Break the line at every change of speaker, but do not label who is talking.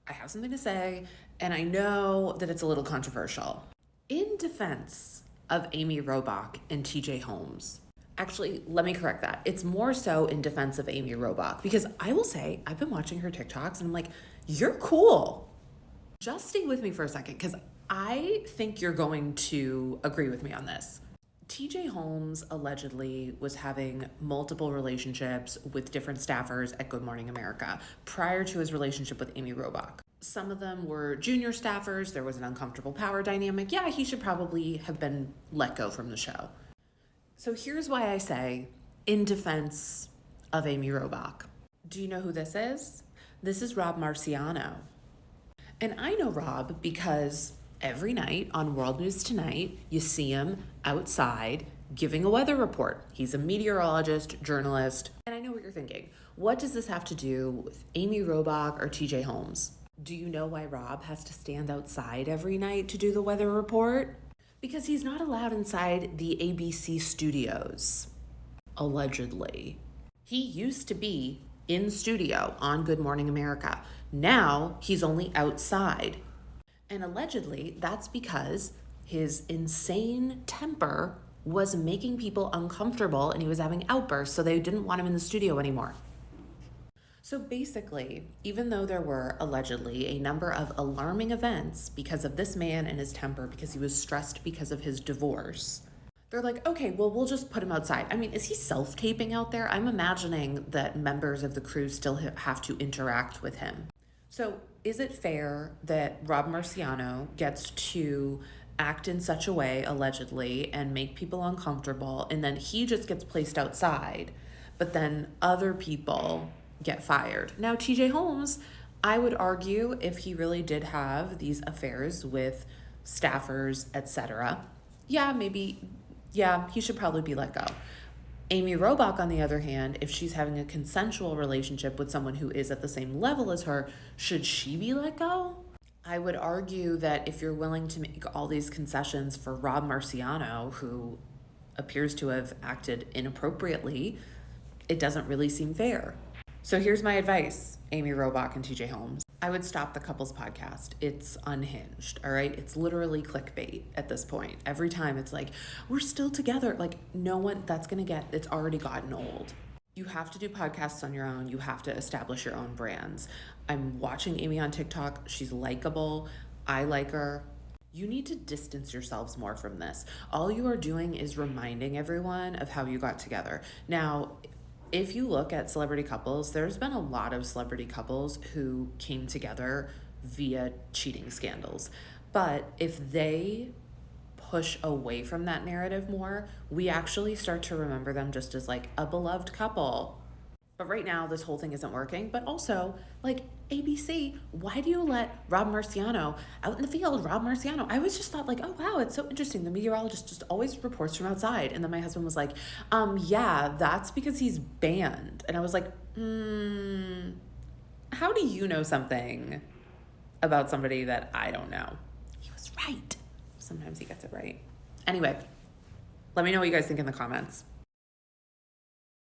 I have something to say, and I know that it's a little controversial. In defense of Amy Robach and TJ Holmes, actually, let me correct that. It's more so in defense of Amy Robach, because I will say, I've been watching her TikToks and I'm like, you're cool. Just stay with me for a second, because I think you're going to agree with me on this. TJ Holmes allegedly was having multiple relationships with different staffers at Good Morning America prior to his relationship with Amy Robach. Some of them were junior staffers. There was an uncomfortable power dynamic. Yeah, he should probably have been let go from the show. So here's why I say, in defense of Amy Robach. Do you know who this is? This is Rob Marciano. And I know Rob because every night on World News Tonight, you see him outside giving a weather report. He's a meteorologist, journalist. And I know what you're thinking. What does this have to do with Amy Robach or TJ Holmes? Do you know why Rob has to stand outside every night to do the weather report? Because he's not allowed inside the ABC studios, allegedly. He used to be in studio on Good Morning America. Now he's only outside. And allegedly, that's because his insane temper was making people uncomfortable and he was having outbursts, so they didn't want him in the studio anymore. So basically, even though there were allegedly a number of alarming events because of this man and his temper, because he was stressed because of his divorce, they're like, okay, well, we'll just put him outside. I mean, is he self-taping out there? I'm imagining that members of the crew still have to interact with him. So is it fair that Rob Marciano gets to act in such a way, allegedly, and make people uncomfortable, and then he just gets placed outside, but then other people get fired? Now, TJ Holmes, I would argue, if he really did have these affairs with staffers, etc., he should probably be let go. Amy Robach, on the other hand, if she's having a consensual relationship with someone who is at the same level as her, should she be let go? I would argue that if you're willing to make all these concessions for Rob Marciano, who appears to have acted inappropriately, it doesn't really seem fair. So here's my advice, Amy Robach and TJ Holmes. I would stop the couples podcast. It's unhinged, all right? It's literally clickbait at this point. Every time it's like, we're still together. Like, no one, it's already gotten old. You have to do podcasts on your own. You have to establish your own brands. I'm watching Amy on TikTok. She's likable. I like her. You need to distance yourselves more from this. All you are doing is reminding everyone of how you got together. Now, if you look at celebrity couples, there's been a lot of celebrity couples who came together via cheating scandals. But if they push away from that narrative more, we actually start to remember them just as like a beloved couple. But right now, this whole thing isn't working. But also, like, ABC, why do you let Rob Marciano out in the field? Rob Marciano. I always just thought, like, oh, wow, it's so interesting. The meteorologist just always reports from outside. And then my husband was like, yeah, that's because he's banned. And I was like, how do you know something about somebody that I don't know? He was right. Sometimes he gets it right. Anyway, let me know what you guys think in the comments.